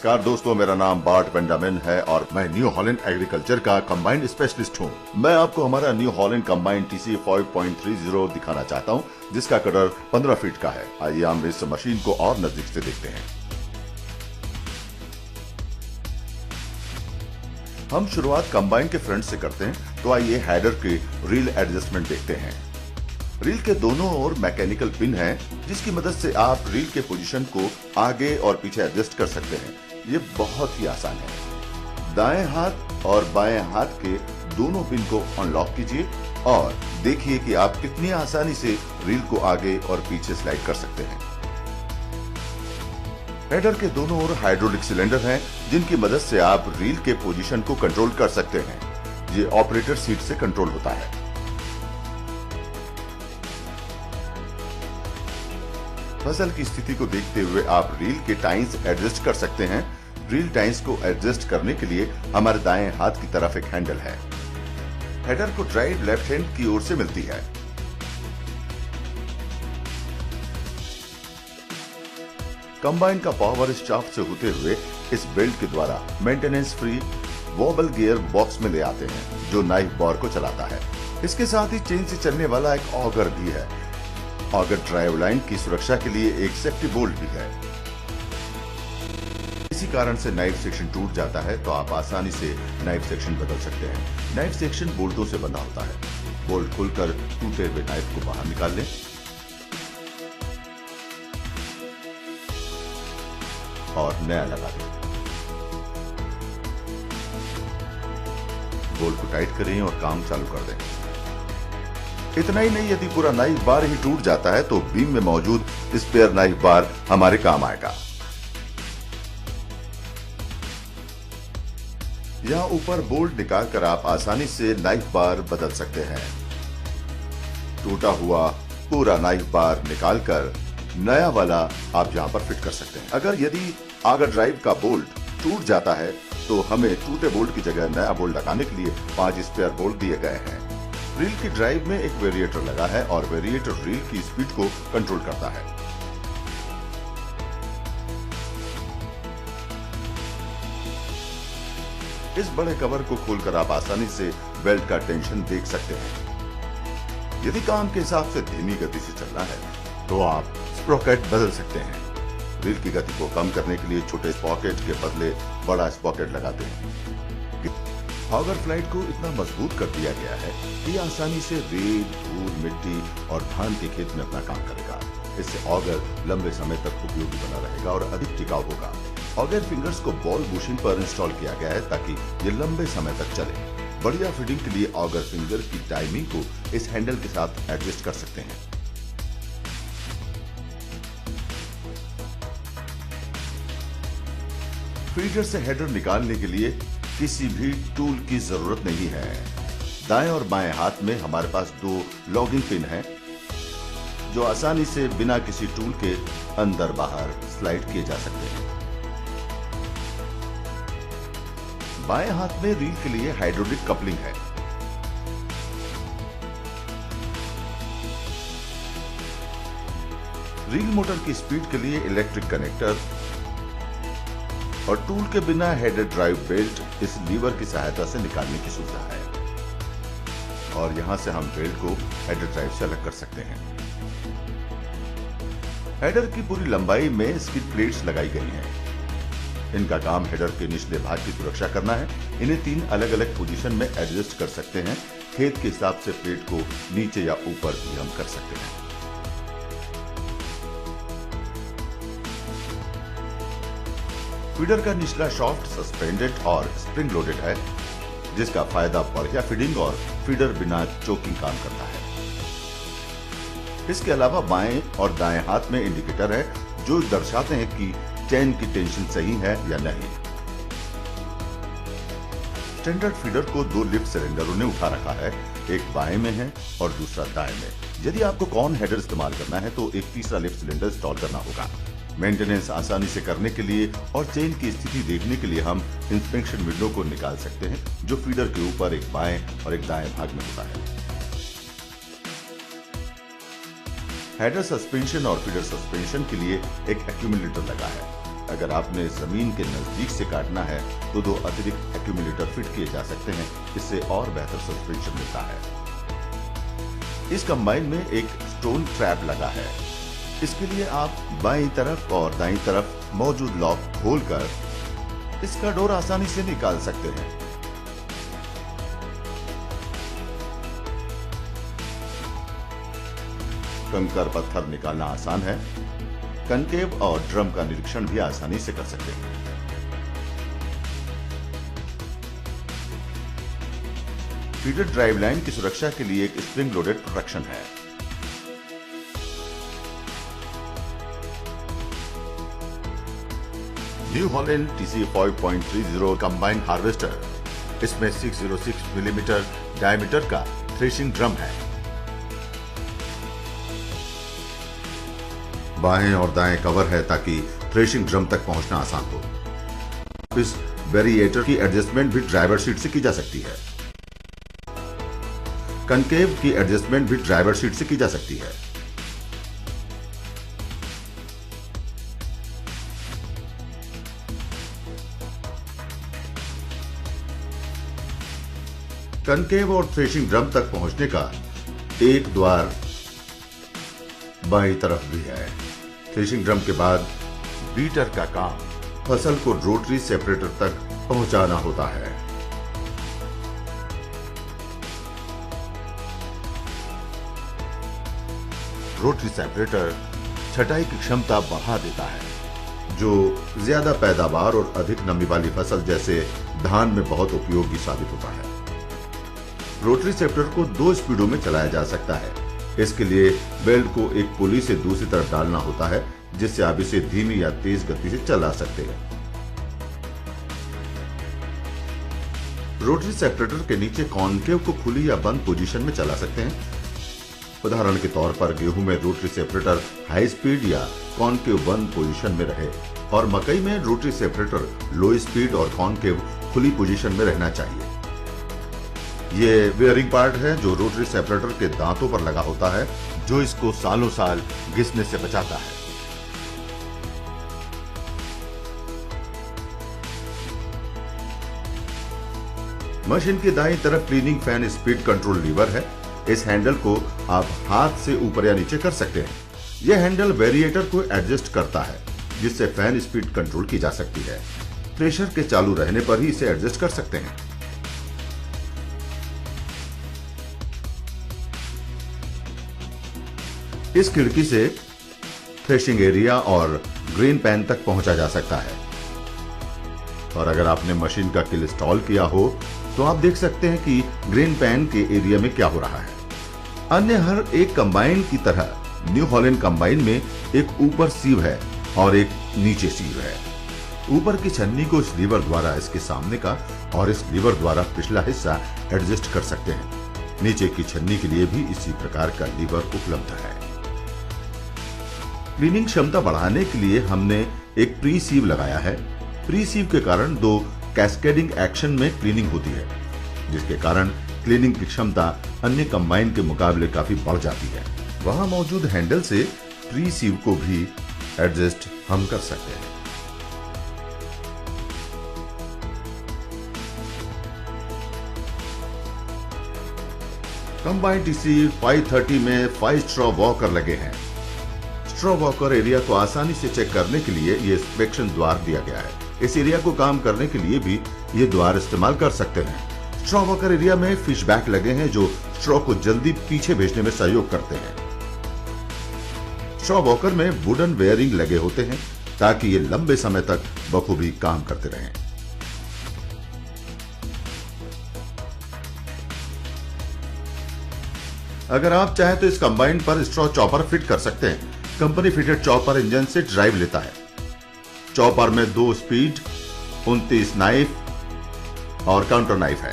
नमस्कार दोस्तों, मेरा नाम बार्ट बेंजामिन है और मैं न्यू हॉलैंड एग्रीकल्चर का कंबाइंड स्पेशलिस्ट हूँ। मैं आपको हमारा न्यू हॉलैंड कंबाइंड TC 5.30 दिखाना चाहता हूँ, जिसका कटर 15 फीट का है। आइए हम इस मशीन को और नजदीक से देखते हैं। हम शुरुआत कंबाइन के फ्रंट से करते हैं, तो आइए हेडर के रील एडजस्टमेंट देखते हैं। रील के दोनों ओर मैकेनिकल पिन है, जिसकी मदद से आप रील के पोजीशन को आगे और पीछे एडजस्ट कर सकते हैं। ये बहुत ही आसान है। दाएं हाथ और बाएं हाथ के दोनों पिन को अनलॉक कीजिए और देखिए कि आप कितनी आसानी से रील को आगे और पीछे स्लाइड कर सकते हैं। हेडर के दोनों ओर हाइड्रोलिक सिलेंडर हैं, जिनकी मदद से आप रील के पोजीशन को कंट्रोल कर सकते हैं। ये ऑपरेटर सीट से कंट्रोल होता है। फसल की स्थिति को देखते हुए आप रील के टाइन्स एडजस्ट कर सकते हैं। रील टाइन्स को एडजस्ट करने के लिए हमारे दाएं हाथ की तरफ एक हैंडल है। हेडर को ड्राइव लेफ्ट हैंड की ओर से मिलती है। कंबाइन का पावर इस शाफ्ट से होते हुए इस बेल्ट के द्वारा maintenance free vowel gear box में ले आते हैं, जो नाइफ बार को चलाता है। इसके साथ ही चेन से चलने वाला एक ऑगर भी है। ऑगर ड्राइव लाइन की सुरक्षा के लिए एक सेफ्टी बोल्ट भी है। इसी कारण से नाइफ सेक्शन टूट जाता है, तो आप आसानी से नाइफ सेक्शन बदल सकते हैं। नाइफ सेक्शन बोल्टों से बंधा होता है। बोल्ट खुलकर टूटे हुए नाइफ को बाहर निकाल लें और नया लगा दें। बोल्ट को टाइट करें और काम चालू कर दें। इतना ही नहीं, यदि पूरा नाइफ बार ही टूट जाता है तो बीम में मौजूद स्पेयर नाइफ बार हमारे काम आएगा। यहां ऊपर बोल्ट निकालकर आप आसानी से नाइफ बार बदल सकते हैं। टूटा हुआ पूरा नाइफ बार निकालकर नया वाला आप यहां पर फिट कर सकते हैं। अगर यदि आगर ड्राइव का बोल्ट टूट जाता है तो हमें टूटे बोल्ट की जगह नया बोल्ट लगाने के लिए 5 स्पेयर बोल्ट दिए गए हैं। रील की ड्राइव में एक वेरिएटर लगा है और वेरिएटर रील की स्पीड को कंट्रोल करता है। इस बड़े कवर को खोलकर आप आसानी से बेल्ट का टेंशन देख सकते हैं। यदि काम के हिसाब से धीमी गति से चलना है तो आप स्प्रॉकेट बदल सकते हैं। रील की गति को कम करने के लिए छोटे स्प्रॉकेट के बदले बड़ा स्प्रॉकेट लगाते हैं। ऑगर फ्लाइट को इतना मजबूत कर दिया गया है कि आसानी से रेत, धूल, मिट्टी और धान के खेत में अपना काम करेगा। इससे ऑगर लंबे समय तक उपयोगी बना रहेगा और अधिक टिकाऊ होगा। ऑगर फिंगर्स को बॉल बुशिंग पर इंस्टॉल किया गया है ताकि ये लंबे समय तक चले। बढ़िया फिटिंग के लिए ऑगर फिंगर की टाइमिंग को इस हैंडल के साथ एडजस्ट कर सकते हैं। फीडर से हेडर निकालने के लिए किसी भी टूल की जरूरत नहीं है। दाएं और बाएं हाथ में हमारे पास 2 लॉगिंग पिन हैं, जो आसानी से बिना किसी टूल के अंदर बाहर स्लाइड किए जा सकते हैं। बाएं हाथ में रील के लिए हाइड्रोलिक कपलिंग है। रील मोटर की स्पीड के लिए इलेक्ट्रिक कनेक्टर और टूल के बिना हेडर ड्राइव बेल्ट इस लीवर की सहायता से निकालने की सुविधा है। और यहां से हम बेल्ट को हेडर ड्राइव से अलग कर सकते हैं। हेडर की पूरी लंबाई में स्किड प्लेट्स लगाई गई हैं। इनका काम हेडर के निचले भाग की सुरक्षा करना है। इन्हें 3 अलग अलग पोजीशन में एडजस्ट कर सकते हैं। खेत के हिसाब से प्लेट को नीचे या ऊपर भी हम कर सकते हैं। फीडर का निचला शाफ्ट सस्पेंडेड और स्प्रिंग लोडेड है, जिसका फायदा बढ़िया फीडिंग और फीडर बिना चोकिंग काम करता है। इसके अलावा बाएं और दाएं हाथ में इंडिकेटर है, जो दर्शाते हैं कि चेन की टेंशन सही है या नहीं। स्टैंडर्ड फीडर को 2 लिफ्ट सिलेंडरों ने उठा रखा है, एक बाएं में है और दूसरा दाएं में। यदि आपको कॉर्न हेडर इस्तेमाल करना है तो एक तीसरा लिफ्ट सिलेंडर इंस्टॉल करना होगा। मेंटेनेंस आसानी से करने के लिए और चेन की स्थिति देखने के लिए हम इंस्पेक्शन विंडो को निकाल सकते हैं, जो फीडर के ऊपर एक बाएं और एक दाएं भाग में होता है। हेडर सस्पेंशन और फीडर सस्पेंशन के लिए एक एक्यूमुलेटर लगा है। अगर आपने जमीन के नजदीक से काटना है तो 2 अतिरिक्त एक्यूमुलेटर फिट किए जा सकते हैं। इससे और बेहतर सस्पेंशन मिलता है। इस कंबाइन में एक स्टोन ट्रैप लगा है। इसके लिए आप बाईं तरफ और दाईं तरफ मौजूद लॉक खोलकर इसका डोर आसानी से निकाल सकते हैं। कंकर पत्थर निकालना आसान है। कनकेव और ड्रम का निरीक्षण भी आसानी से कर सकते हैं। फीडर ड्राइव लाइन की सुरक्षा के लिए एक स्प्रिंग लोडेड प्रोटेक्शन है। New Holland TC 5.30 combine harvester. इसमें 606 मिलीमीटर डायमीटर का थ्रेशिंग ड्रम है। बाएं और दाएं कवर है ताकि थ्रेशिंग ड्रम तक पहुंचना आसान हो। इस वेरिएटर की एडजस्टमेंट भी ड्राइवर सीट से की जा सकती है। कनकेव की एडजस्टमेंट भी ड्राइवर सीट से की जा सकती है। कनकेव और थ्रेशिंग ड्रम तक पहुंचने का एक द्वार बाईं तरफ भी है। थ्रेशिंग ड्रम के बाद बीटर का काम फसल को रोटरी सेपरेटर तक पहुंचाना होता है। रोटरी सेपरेटर छटाई की क्षमता बढ़ा देता है, जो ज्यादा पैदावार और अधिक नमी वाली फसल जैसे धान में बहुत उपयोगी साबित होता है। रोटरी सेपरेटर को 2 स्पीडों में चलाया जा सकता है। इसके लिए बेल्ट को एक पुली से दूसरी तरफ डालना होता है, जिससे आप इसे धीमी या तेज गति से चला सकते हैं। रोटरी सेपरेटर के नीचे कॉनकेव को खुली या बंद पोजीशन में चला सकते हैं। उदाहरण के तौर पर गेहूं में रोटरी सेपरेटर हाई स्पीड या कॉनकेव बंद पोजीशन में रहे और मकई में रोटरी सेपरेटर लो स्पीड और कॉनकेव खुली पोजीशन में रहना चाहिए। ये बेयरिंग पार्ट है जो रोटरी सेपरेटर के दांतों पर लगा होता है, जो इसको सालों साल घिसने से बचाता है। मशीन की दाईं तरफ cleaning fan speed control lever है। इस हैंडल को आप हाथ से ऊपर या नीचे कर सकते हैं। यह हैंडल वेरिएटर को एडजस्ट करता है, जिससे फैन स्पीड कंट्रोल की जा सकती है। प्रेशर के चालू रहने पर ही इसे एडजस्ट कर सकते हैं। इस खिड़की से थ्रेशिंग एरिया और ग्रेन पैन तक पहुंचा जा सकता है। और अगर आपने मशीन का किल इंस्टॉल किया हो तो आप देख सकते हैं कि ग्रेन पैन के एरिया में क्या हो रहा है। अन्य हर एक कंबाइन की तरह न्यू हॉलैंड कंबाइन में एक ऊपर सीव है और एक नीचे सीव है। ऊपर की छन्नी को इस लीवर द्वारा इसके सामने का और इस लीवर द्वारा पिछला हिस्सा एडजस्ट कर सकते हैं। नीचे की छन्नी के लिए भी इसी प्रकार का लीवर उपलब्ध है। क्लीनिंग क्षमता बढ़ाने के लिए हमने एक प्री सीव लगाया है। प्री सीव के कारण 2 कैस्केडिंग एक्शन में क्लीनिंग होती है, जिसके कारण क्लीनिंग की क्षमता अन्य कंबाइन के मुकाबले काफी बढ़ जाती है। वहां मौजूद हैंडल से प्री सीव को भी एडजस्ट हम कर सकते हैं। कंबाइन TC 530 में 5 स्ट्रॉ वॉकर लगे हैं। स्ट्रॉ वॉकर एरिया को आसानी से चेक करने के लिए ये इंस्पेक्शन द्वार दिया गया है। इस एरिया को काम करने के लिए भी ये द्वार इस्तेमाल कर सकते हैं। स्ट्रॉ वॉकर एरिया में फिश बैक लगे हैं जो स्ट्रॉ को जल्दी पीछे भेजने में सहयोग करते हैं। स्ट्रॉ वॉकर में वुडन बेयरिंग लगे होते हैं ताकि ये लंबे समय तक बखूबी काम करते रहें। अगर आप चाहें तो इस कंबाइन पर स्ट्रॉ चॉपर फिट कर सकते हैं। कंपनी फिटेड चॉपर इंजन से ड्राइव लेता है। चॉपर में 2 स्पीड, 29 नाइफ और काउंटर नाइफ है।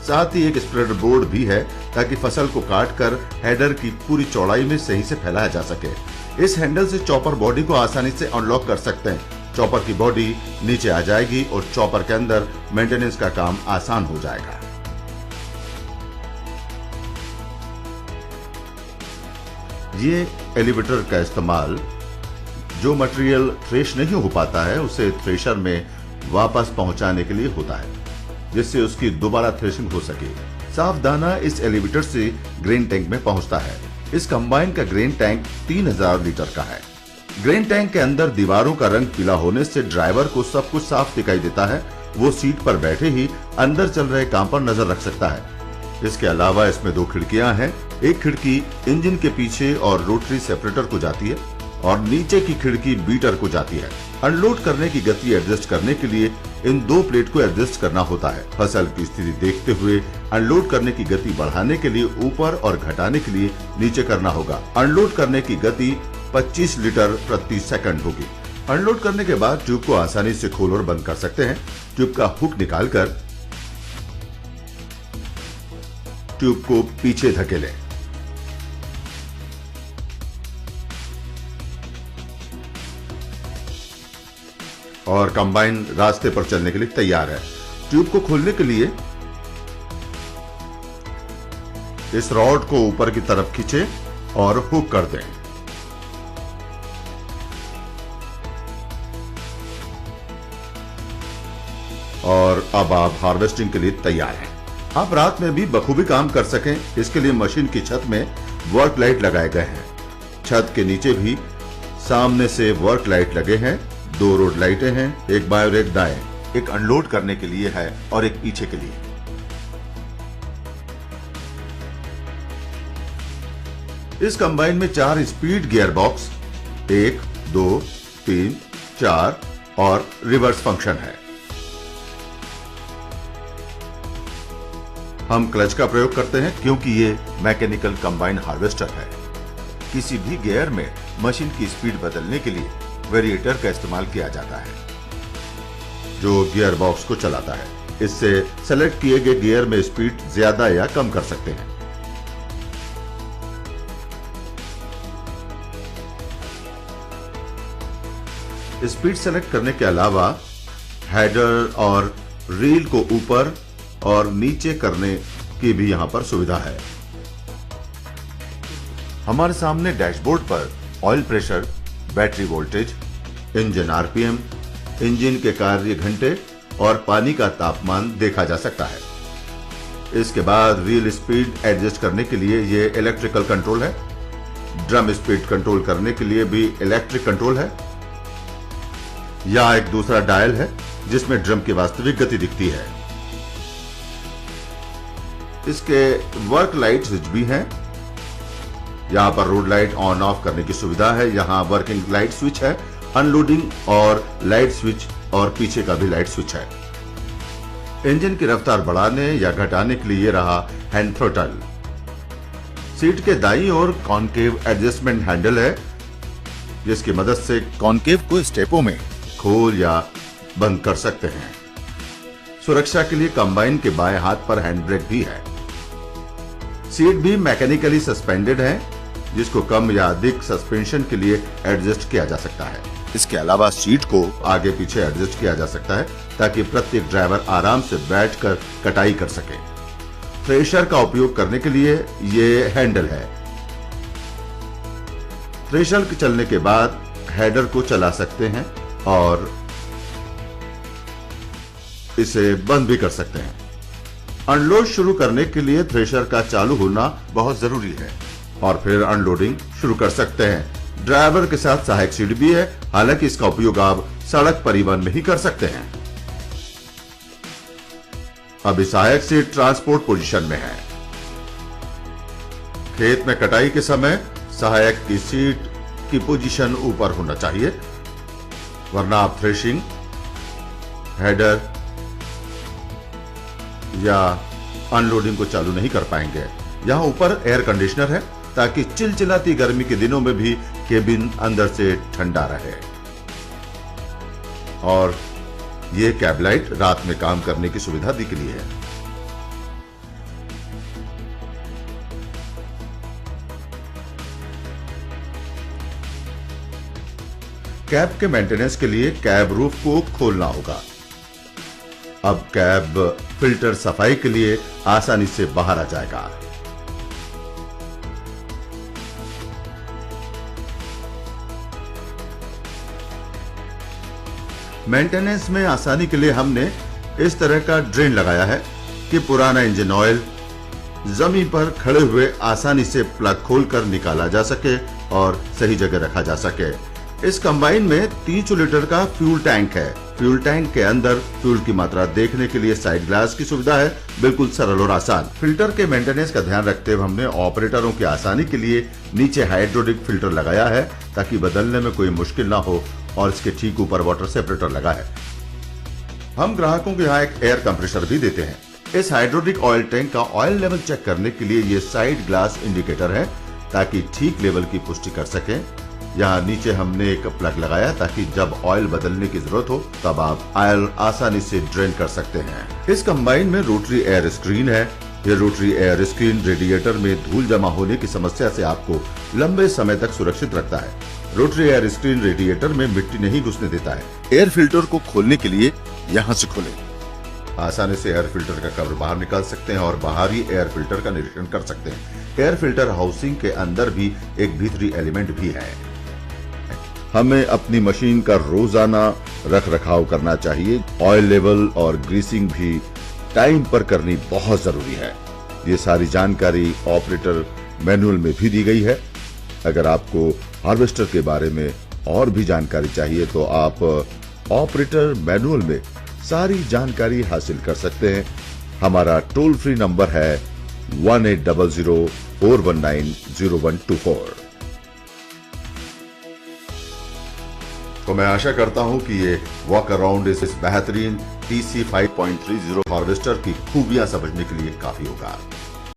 साथ ही एक स्प्रेडर बोर्ड भी है ताकि फसल को काटकर हेडर की पूरी चौड़ाई में सही से फैलाया जा सके। इस हैंडल से चॉपर बॉडी को आसानी से अनलॉक कर सकते हैं। चॉपर की बॉडी नीचे आ जाएगी और चॉपर के अंदर मेंटेनेंस का काम आसान हो जाएगा। ये एलिवेटर का इस्तेमाल जो मटेरियल थ्रेश नहीं हो पाता है उसे थ्रेशर में वापस पहुंचाने के लिए होता है, जिससे उसकी दोबारा थ्रेशिंग हो सके। साफ दाना इस एलिवेटर से ग्रेन टैंक में पहुंचता है। इस कंबाइन का ग्रेन टैंक 3000 लीटर का है। ग्रेन टैंक के अंदर दीवारों का रंग पीला होने से ड्राइवर को सब कुछ साफ दिखाई देता है। वो सीट पर बैठे ही अंदर चल रहे काम पर नजर रख सकता है। इसके अलावा इसमें 2 खिड़कियां हैं। एक खिड़की इंजन के पीछे और रोटरी सेपरेटर को जाती है और नीचे की खिड़की बीटर को जाती है। अनलोड करने की गति एडजस्ट करने के लिए इन 2 प्लेट को एडजस्ट करना होता है। फसल की स्थिति देखते हुए अनलोड करने की गति बढ़ाने के लिए ऊपर और घटाने के लिए नीचे करना होगा। अनलोड करने की गति 25 लीटर प्रति सेकंड होगी। अनलोड करने के बाद ट्यूब को आसानी से खोल और बंद कर सकते हैं। ट्यूब का हुक निकालकर ट्यूब को पीछे धकेलें। और कंबाइन रास्ते पर चलने के लिए तैयार है। ट्यूब को खोलने के लिए इस रॉड को ऊपर की तरफ खींचे और हुक कर दें। और अब आप हार्वेस्टिंग के लिए तैयार हैं। आप रात में भी बखूबी काम कर सकें, इसके लिए मशीन की छत में वर्क लाइट लगाए गए हैं। छत के नीचे भी सामने से वर्क लाइट लगे हैं। 2 रोड लाइटें हैं, एक बाएं और एक दाएं। एक अनलोड करने के लिए है और एक पीछे के लिए। इस कंबाइन में 4 स्पीड गियर बॉक्स 1, 2, 3, 4 और रिवर्स फंक्शन है। हम क्लच का प्रयोग करते हैं क्योंकि ये मैकेनिकल कंबाइन हार्वेस्टर है। किसी भी गियर में मशीन की स्पीड बदलने के लिए वेरिएटर का इस्तेमाल किया जाता है, जो गियर बॉक्स को चलाता है। इससे सेलेक्ट किए गए गियर में स्पीड ज्यादा या कम कर सकते हैं। स्पीड सेलेक्ट करने के अलावा हेडर और रील को ऊपर और नीचे करने की भी यहां पर सुविधा है। हमारे सामने डैशबोर्ड पर oil pressure, battery voltage, engine RPM, engine के कार्य घंटे और पानी का तापमान देखा जा सकता है। इसके बाद व्हील स्पीड एडजस्ट करने के लिए ये इलेक्ट्रिकल कंट्रोल है। ड्रम स्पीड कंट्रोल करने के लिए भी इलेक्ट्रिक कंट्रोल है। यह एक दूसरा डायल है जिसमें ड्रम की वास्तविक गति दिखती है। इसके वर्क लाइट स्विच भी हैं। यहां पर रोड लाइट ऑन ऑफ करने की सुविधा है। यहां वर्किंग लाइट स्विच है, अनलोडिंग और लाइट स्विच और पीछे का भी लाइट स्विच है। इंजन की रफ्तार बढ़ाने या घटाने के लिए रहा हैंड थ्रोटल। सीट के दाईं ओर कॉनकेव एडजस्टमेंट हैंडल है, जिसकी मदद से कॉनकेव को स्टेपों में खोल या बंद कर सकते हैं। सुरक्षा के लिए कंबाइन के बाएं हाथ पर हैंड ब्रेक भी है। सीट भी मैकेनिकली सस्पेंडेड है, जिसको कम या अधिक सस्पेंशन के लिए एडजस्ट किया जा सकता है। इसके अलावा सीट को आगे पीछे एडजस्ट किया जा सकता है ताकि प्रत्येक ड्राइवर आराम से बैठकर कटाई कर सके। थ्रेशर का उपयोग करने के लिए ये हैंडल है। थ्रेशर के चलने के बाद हेडर को चला सकते हैं और इसे बंद भी कर सकते हैं। अनलोड शुरू करने के लिए थ्रेशर का चालू होना बहुत जरूरी है और फिर अनलोडिंग शुरू कर सकते हैं। ड्राइवर के साथ सहायक सीट भी है, हालांकि इसका उपयोग आप सड़क परिवहन में ही कर सकते हैं। अभी सहायक सीट ट्रांसपोर्ट पोजीशन में है। खेत में कटाई के समय सहायक की सीट की पोजीशन ऊपर होना चाहिए, वरना आप थ्रेशिंग, हेडर या अनलोडिंग को चालू नहीं कर पाएंगे। यहां ऊपर एयर कंडीशनर है ताकि चिलचिलाती गर्मी के दिनों में भी केबिन अंदर से ठंडा रहे। और ये कैब लाइट रात में काम करने की सुविधा दी गई है। कैब के मेंटेनेंस के लिए कैब रूफ को खोलना होगा। अब कैब फिल्टर सफाई के लिए आसानी से बाहर आ जाएगा। मेंटेनेंस में आसानी के लिए हमने इस तरह का ड्रेन लगाया है कि पुराना इंजन ऑयल जमीन पर खड़े हुए आसानी से प्लग खोलकर निकाला जा सके और सही जगह रखा जा सके। इस कंबाइन में 300 लीटर का फ्यूल टैंक है। फ्यूल टैंक के अंदर फ्यूल की मात्रा देखने के लिए साइड ग्लास की सुविधा है, बिल्कुल सरल और आसान। फिल्टर के मेंटेनेंस का ध्यान रखते हुए हमने ऑपरेटरों की आसानी के लिए नीचे हाइड्रोलिक फिल्टर लगाया है ताकि बदलने में कोई मुश्किल ना हो, और इसके ठीक ऊपर वाटर सेपरेटर लगा है। हम ग्राहकों को यहाँ एक एयर कंप्रेसर भी देते हैं। इस हाइड्रोलिक ऑयल टैंक का ऑयल लेवल चेक करने के लिए ये साइड ग्लास इंडिकेटर है ताकि ठीक लेवल की पुष्टि कर सकें। यहाँ नीचे हमने एक प्लग लगाया ताकि जब ऑयल बदलने की जरूरत हो तब आप ऑयल आसानी से ड्रेन कर सकते हैं। इस कंबाइन में रोटरी एयर स्क्रीन है। ये रोटरी एयर स्क्रीन रेडिएटर में धूल जमा होने की समस्या से आपको लंबे समय तक सुरक्षित रखता है। रोटरी एयर स्क्रीन रेडिएटर में मिट्टी नहीं घुसने देता है। एयर फिल्टर को खोलने के लिए यहाँ से खोलें। आसानी से एयर फिल्टर का कवर बाहर निकाल सकते हैं और बाहरी एयर फिल्टर का निरीक्षण कर सकते हैं। एयर फिल्टर हाउसिंग के अंदर भी एक भीतरी एलिमेंट भी है। हमें अपनी मशीन का रोजाना रख रखाव करना चाहिए। ऑयल लेवल और ग्रीसिंग भी टाइम पर करनी बहुत जरूरी है। ये सारी जानकारी ऑपरेटर मैनुअल में भी दी गई है। अगर आपको हार्वेस्टर के बारे में और भी जानकारी चाहिए तो आप ऑपरेटर मैनुअल में सारी जानकारी हासिल कर सकते हैं। हमारा टोल फ्री नंबर है 1800-419-0124। तो मैं आशा करता हूं कि ये वॉक अराउंड इस बेहतरीन TC 5.30 हार्वेस्टर की खूबियां समझने के लिए काफी होगा।